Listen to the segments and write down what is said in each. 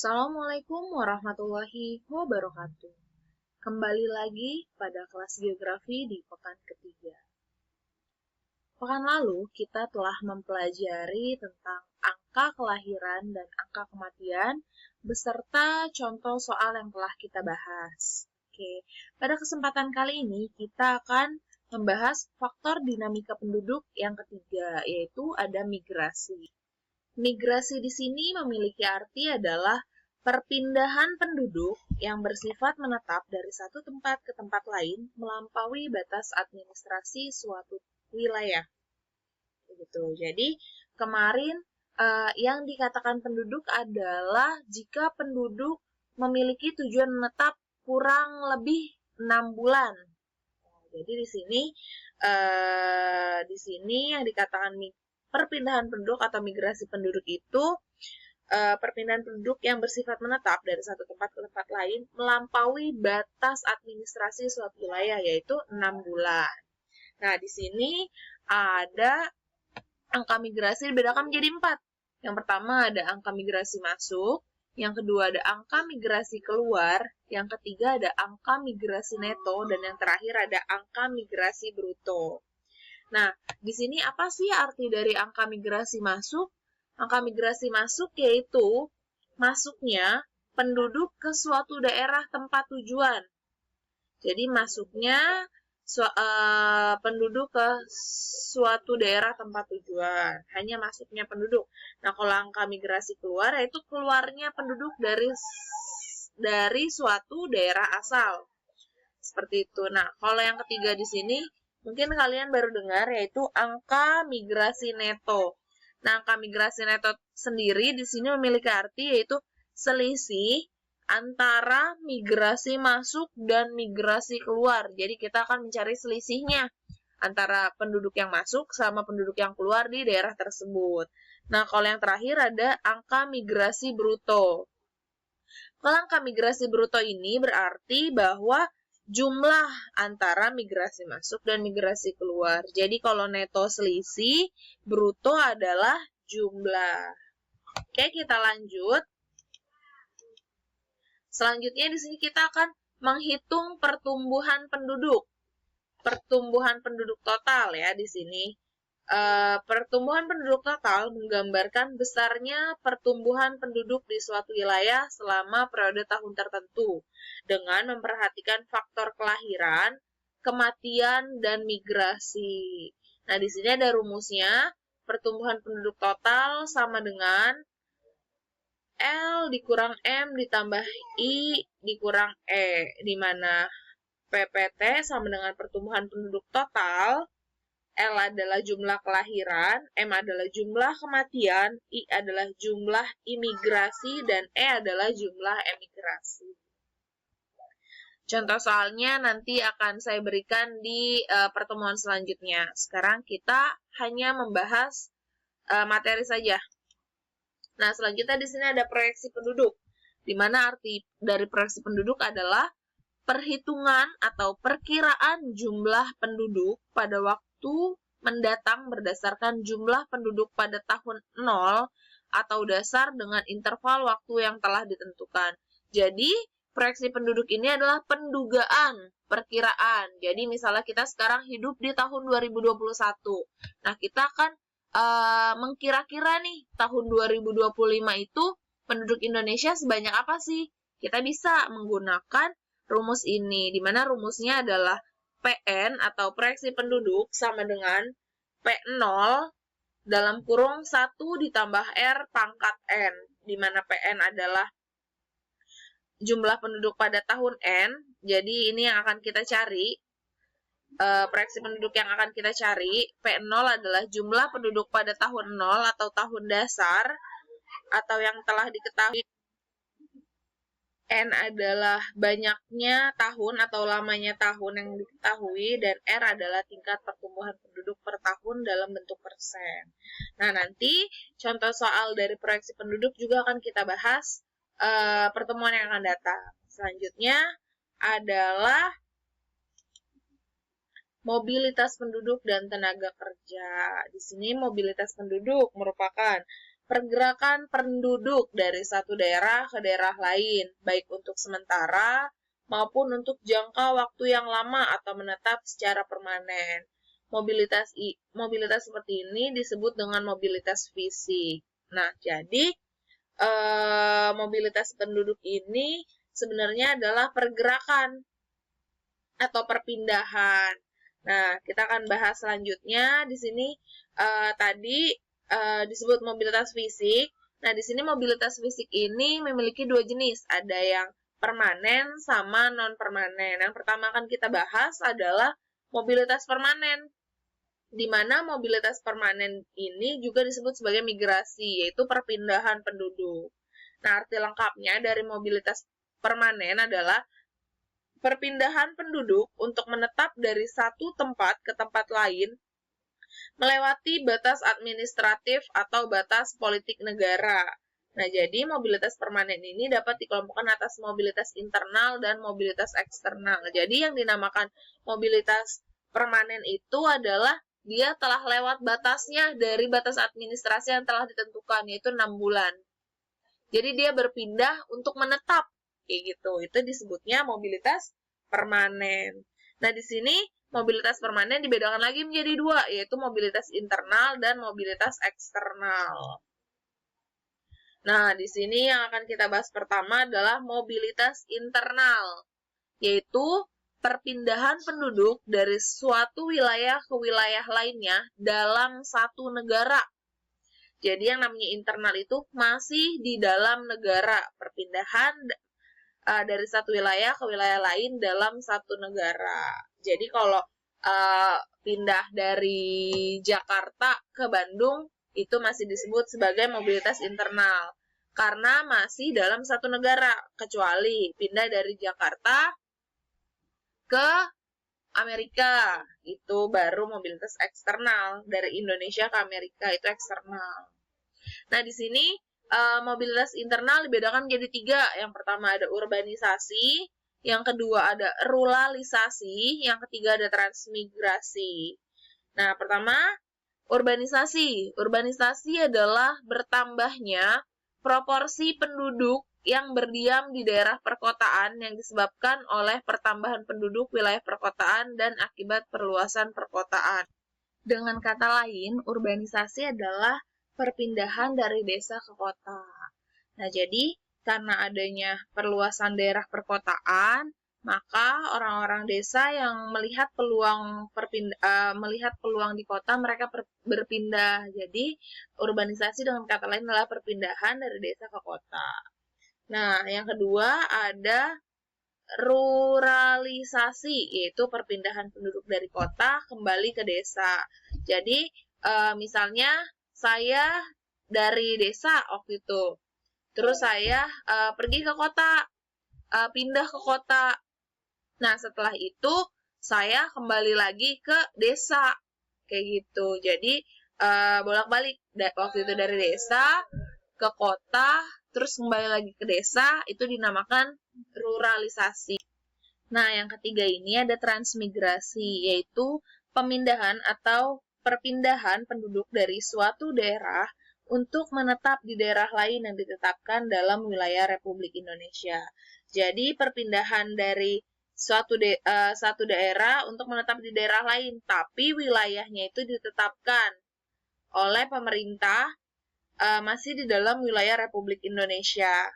Assalamualaikum warahmatullahi wabarakatuh. Kembali lagi pada kelas geografi di pekan ketiga. Pekan lalu kita telah mempelajari tentang angka kelahiran dan angka kematian beserta contoh soal yang telah kita bahas. Oke, pada kesempatan kali ini kita akan membahas faktor dinamika penduduk yang ketiga, yaitu ada migrasi. Migrasi di sini memiliki arti adalah perpindahan penduduk yang bersifat menetap dari satu tempat ke tempat lain melampaui batas administrasi suatu wilayah. Begitu. Jadi kemarin yang dikatakan penduduk adalah jika penduduk memiliki tujuan menetap kurang lebih 6 bulan. Jadi di sini yang dikatakan perpindahan penduduk atau migrasi penduduk itu perpindahan penduduk yang bersifat menetap dari satu tempat ke tempat lain melampaui batas administrasi suatu wilayah, yaitu 6 bulan. Nah, di sini ada angka migrasi dibedakan menjadi 4. Yang pertama ada angka migrasi masuk, yang kedua ada angka migrasi keluar, yang ketiga ada angka migrasi neto, dan yang terakhir ada angka migrasi bruto. Nah, di sini apa sih arti dari angka migrasi masuk? Angka migrasi masuk yaitu masuknya penduduk ke suatu daerah tempat tujuan. Jadi masuknya penduduk ke suatu daerah tempat tujuan. Hanya masuknya penduduk. Nah, kalau angka migrasi keluar yaitu keluarnya penduduk dari suatu daerah asal. Seperti itu. Nah, kalau yang ketiga di sini mungkin kalian baru dengar yaitu angka migrasi neto. Nah, angka migrasi neto sendiri di sini memiliki arti yaitu selisih antara migrasi masuk dan migrasi keluar. Jadi kita akan mencari selisihnya antara penduduk yang masuk sama penduduk yang keluar di daerah tersebut. Nah, kalau yang terakhir ada angka migrasi bruto. Kalau angka migrasi bruto ini berarti bahwa jumlah antara migrasi masuk dan migrasi keluar. Jadi kalau neto selisih, bruto adalah jumlah. Oke, kita lanjut. Selanjutnya di sini kita akan menghitung pertumbuhan penduduk. Pertumbuhan penduduk total ya di sini. Pertumbuhan penduduk total menggambarkan besarnya pertumbuhan penduduk di suatu wilayah selama periode tahun tertentu dengan memperhatikan faktor kelahiran, kematian, dan migrasi. Nah, di sini ada rumusnya. Pertumbuhan penduduk total sama dengan L dikurang M ditambah I dikurang E, di mana PPT sama dengan pertumbuhan penduduk total, L adalah jumlah kelahiran, M adalah jumlah kematian, I adalah jumlah imigrasi, dan E adalah jumlah emigrasi. Contoh soalnya nanti akan saya berikan di pertemuan selanjutnya. Sekarang kita hanya membahas materi saja. Nah, selanjutnya di sini ada proyeksi penduduk, di mana arti dari proyeksi penduduk adalah perhitungan atau perkiraan jumlah penduduk pada waktu mendatang berdasarkan jumlah penduduk pada tahun 0 atau dasar dengan interval waktu yang telah ditentukan. Jadi, proyeksi penduduk ini adalah pendugaan, perkiraan. Jadi, misalnya kita sekarang hidup di tahun 2021. Nah, kita akan mengkira-kira nih, tahun 2025 itu penduduk Indonesia sebanyak apa sih? Kita bisa menggunakan rumus ini, di mana rumusnya adalah PN atau proyeksi penduduk sama dengan P0 dalam kurung 1 ditambah R pangkat N, di mana PN adalah jumlah penduduk pada tahun N. Jadi ini yang akan kita cari. Proyeksi penduduk yang akan kita cari, P0 adalah jumlah penduduk pada tahun 0 atau tahun dasar atau yang telah diketahui. N adalah banyaknya tahun atau lamanya tahun yang diketahui, dan R adalah tingkat pertumbuhan penduduk per tahun dalam bentuk persen. Nah, nanti contoh soal dari proyeksi penduduk juga akan kita bahas pertemuan yang akan datang. Selanjutnya adalah mobilitas penduduk dan tenaga kerja. Di sini mobilitas penduduk merupakan pergerakan penduduk dari satu daerah ke daerah lain, baik untuk sementara maupun untuk jangka waktu yang lama atau menetap secara permanen. Mobilitas seperti ini disebut dengan mobilitas fisik. Nah, jadi mobilitas penduduk ini sebenarnya adalah pergerakan atau perpindahan. Nah, kita akan bahas selanjutnya. Di sini tadi disebut mobilitas fisik. Nah, di sini mobilitas fisik ini memiliki dua jenis. Ada yang permanen sama non-permanen. Yang pertama akan kita bahas adalah mobilitas permanen, di mana mobilitas permanen ini juga disebut sebagai migrasi, yaitu perpindahan penduduk. Nah, arti lengkapnya dari mobilitas permanen adalah perpindahan penduduk untuk menetap dari satu tempat ke tempat lain melewati batas administratif atau batas politik negara. Nah, jadi mobilitas permanen ini dapat dikelompokkan atas mobilitas internal dan mobilitas eksternal. Jadi yang dinamakan mobilitas permanen itu adalah dia telah lewat batasnya dari batas administrasi yang telah ditentukan, yaitu 6 bulan. Jadi dia berpindah untuk menetap, kayak gitu. Itu disebutnya mobilitas permanen. Nah, di sini mobilitas permanen dibedakan lagi menjadi dua, yaitu mobilitas internal dan mobilitas eksternal. Nah, di sini yang akan kita bahas pertama adalah mobilitas internal, yaitu perpindahan penduduk dari suatu wilayah ke wilayah lainnya dalam satu negara. Jadi yang namanya internal itu masih di dalam negara, perpindahan dari satu wilayah ke wilayah lain dalam satu negara. Jadi kalau pindah dari Jakarta ke Bandung itu masih disebut sebagai mobilitas internal karena masih dalam satu negara, kecuali pindah dari Jakarta ke Amerika, itu baru mobilitas eksternal. Dari Indonesia ke Amerika itu eksternal. Nah, di sini mobilitas internal dibedakan menjadi 3. Yang pertama ada urbanisasi, yang kedua ada ruralisasi, yang ketiga ada transmigrasi. Nah, pertama urbanisasi. Urbanisasi adalah bertambahnya proporsi penduduk yang berdiam di daerah perkotaan yang disebabkan oleh pertambahan penduduk wilayah perkotaan dan akibat perluasan perkotaan. Dengan kata lain, urbanisasi adalah perpindahan dari desa ke kota. Nah, jadi karena adanya perluasan daerah perkotaan, maka orang-orang desa yang melihat peluang di kota, mereka berpindah. Jadi, urbanisasi dengan kata lain adalah perpindahan dari desa ke kota. Nah, yang kedua ada ruralisasi, yaitu perpindahan penduduk dari kota kembali ke desa. Jadi, misalnya saya dari desa waktu itu, terus saya pergi ke kota, pindah ke kota. Nah, setelah itu saya kembali lagi ke desa, kayak gitu. Jadi, bolak-balik waktu itu dari desa ke kota, terus kembali lagi ke desa, itu dinamakan ruralisasi. Nah, yang ketiga ini ada transmigrasi, yaitu pemindahan atau perpindahan penduduk dari suatu daerah untuk menetap di daerah lain yang ditetapkan dalam wilayah Republik Indonesia. Jadi, perpindahan dari satu daerah untuk menetap di daerah lain, tapi wilayahnya itu ditetapkan oleh pemerintah masih di dalam wilayah Republik Indonesia.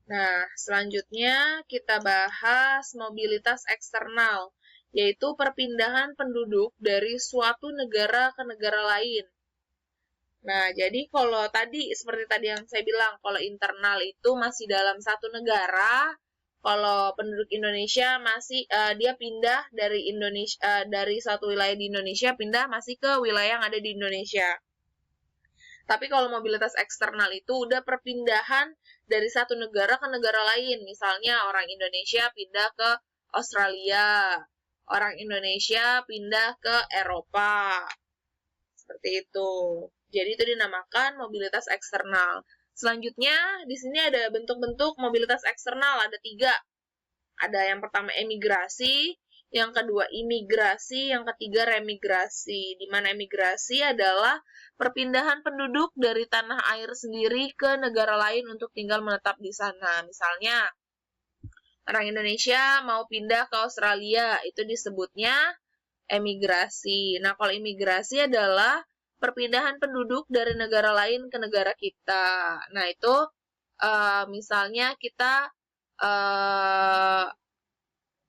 Nah, selanjutnya kita bahas mobilitas eksternal, yaitu perpindahan penduduk dari suatu negara ke negara lain. Nah, jadi kalau seperti tadi yang saya bilang, kalau internal itu masih dalam satu negara, kalau penduduk Indonesia masih dia pindah dari dari satu wilayah di Indonesia pindah masih ke wilayah yang ada di Indonesia. Tapi kalau mobilitas eksternal itu udah perpindahan dari satu negara ke negara lain. Misalnya orang Indonesia pindah ke Australia, orang Indonesia pindah ke Eropa. Seperti itu. Jadi itu dinamakan mobilitas eksternal. Selanjutnya, di sini ada bentuk-bentuk mobilitas eksternal, ada 3. Ada yang pertama emigrasi, yang kedua imigrasi, yang ketiga remigrasi. Di mana emigrasi adalah perpindahan penduduk dari tanah air sendiri ke negara lain untuk tinggal menetap di sana. Misalnya, orang Indonesia mau pindah ke Australia, itu disebutnya emigrasi. Nah, kalau imigrasi adalah perpindahan penduduk dari negara lain ke negara kita. Nah, itu misalnya kita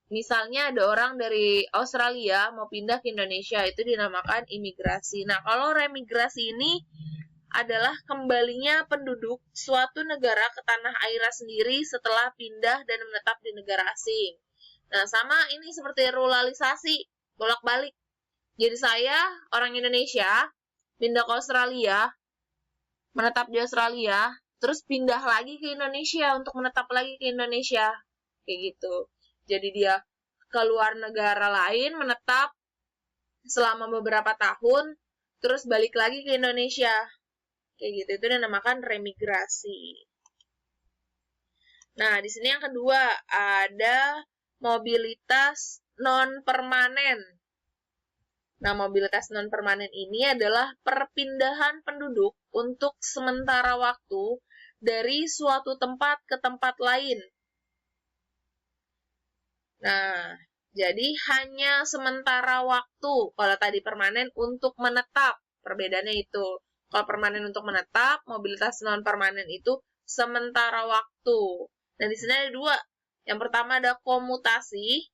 misalnya ada orang dari Australia mau pindah ke Indonesia, itu dinamakan imigrasi. Nah, kalau remigrasi ini adalah kembalinya penduduk suatu negara ke tanah airnya sendiri setelah pindah dan menetap di negara asing. Nah, sama ini seperti ruralisasi, bolak-balik. Jadi saya, orang Indonesia, pindah ke Australia, menetap di Australia, terus pindah lagi ke Indonesia untuk menetap lagi ke Indonesia. Kayak gitu. Jadi dia keluar negara lain, menetap selama beberapa tahun, terus balik lagi ke Indonesia. Kayak gitu, itu dinamakan remigrasi. Nah, di sini yang kedua, ada mobilitas non-permanen. Nah, mobilitas non-permanen ini adalah perpindahan penduduk untuk sementara waktu dari suatu tempat ke tempat lain. Nah, jadi hanya sementara waktu. Kalau tadi permanen untuk menetap, perbedaannya itu. Kalau permanen untuk menetap, mobilitas non-permanen itu sementara waktu. Nah, di sini ada dua. Yang pertama ada komutasi,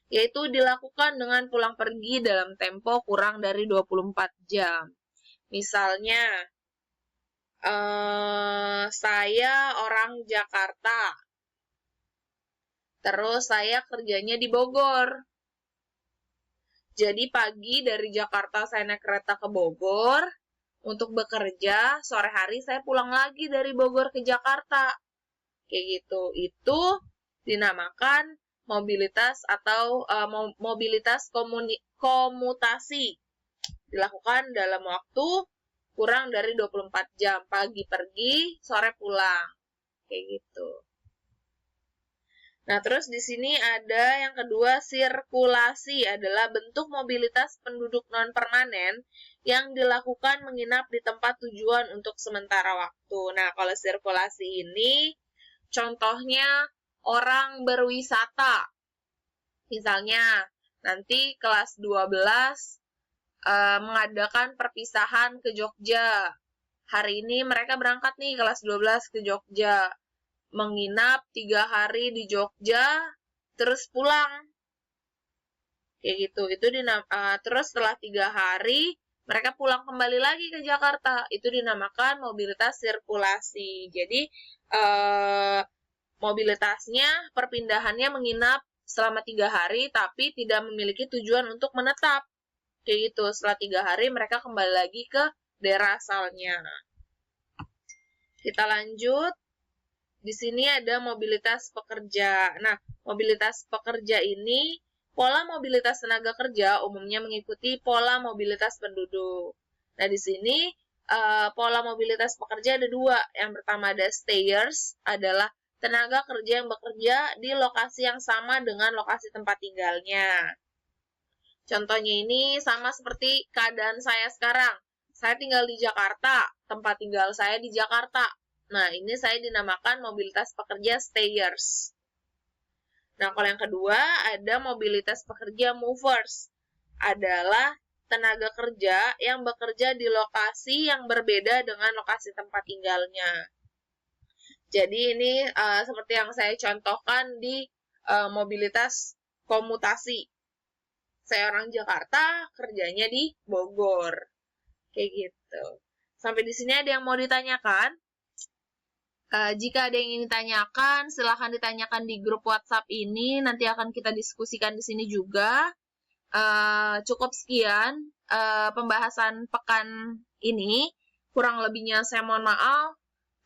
yaitu dilakukan dengan pulang pergi dalam tempo kurang dari 24 jam. Misalnya, saya orang Jakarta, terus saya kerjanya di Bogor. Jadi pagi dari Jakarta saya naik kereta ke Bogor untuk bekerja, sore hari saya pulang lagi dari Bogor ke Jakarta. Kayak gitu. Itu dinamakan mobilitas atau mobilitas komutasi. Dilakukan dalam waktu kurang dari 24 jam. Pagi pergi, sore pulang. Kayak gitu. Nah, terus di sini ada yang kedua, sirkulasi adalah bentuk mobilitas penduduk non-permanen yang dilakukan menginap di tempat tujuan untuk sementara waktu. Nah, kalau sirkulasi ini, contohnya orang berwisata. Misalnya, nanti kelas 12 mengadakan perpisahan ke Jogja. Hari ini mereka berangkat nih kelas 12 ke Jogja. Menginap 3 hari di Jogja, terus pulang. Kayak gitu. Terus setelah 3 hari, mereka pulang kembali lagi ke Jakarta. Itu dinamakan mobilitas sirkulasi. Jadi, mobilitasnya, perpindahannya menginap selama 3 hari, tapi tidak memiliki tujuan untuk menetap. Kayak gitu. Setelah 3 hari, mereka kembali lagi ke daerah asalnya. Kita lanjut. Di sini ada mobilitas pekerja. Nah, mobilitas pekerja ini, pola mobilitas tenaga kerja umumnya mengikuti pola mobilitas penduduk. Nah, di sini pola mobilitas pekerja ada dua. Yang pertama ada stayers, adalah tenaga kerja yang bekerja di lokasi yang sama dengan lokasi tempat tinggalnya. Contohnya ini sama seperti keadaan saya sekarang. Saya tinggal di Jakarta, tempat tinggal saya di Jakarta. Nah, ini saya dinamakan mobilitas pekerja stayers. Nah, kalau yang kedua, ada mobilitas pekerja movers. Adalah tenaga kerja yang bekerja di lokasi yang berbeda dengan lokasi tempat tinggalnya. Jadi, ini seperti yang saya contohkan di mobilitas komutasi. Saya orang Jakarta, kerjanya di Bogor. Kayak gitu. Sampai di sini ada yang mau ditanyakan? Jika ada yang ingin ditanyakan, silahkan ditanyakan di grup WhatsApp ini. Nanti akan kita diskusikan di sini juga. Cukup sekian pembahasan pekan ini. Kurang lebihnya saya mohon maaf.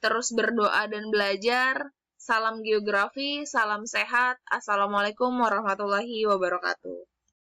Terus berdoa dan belajar. Salam geografi, salam sehat. Assalamualaikum warahmatullahi wabarakatuh.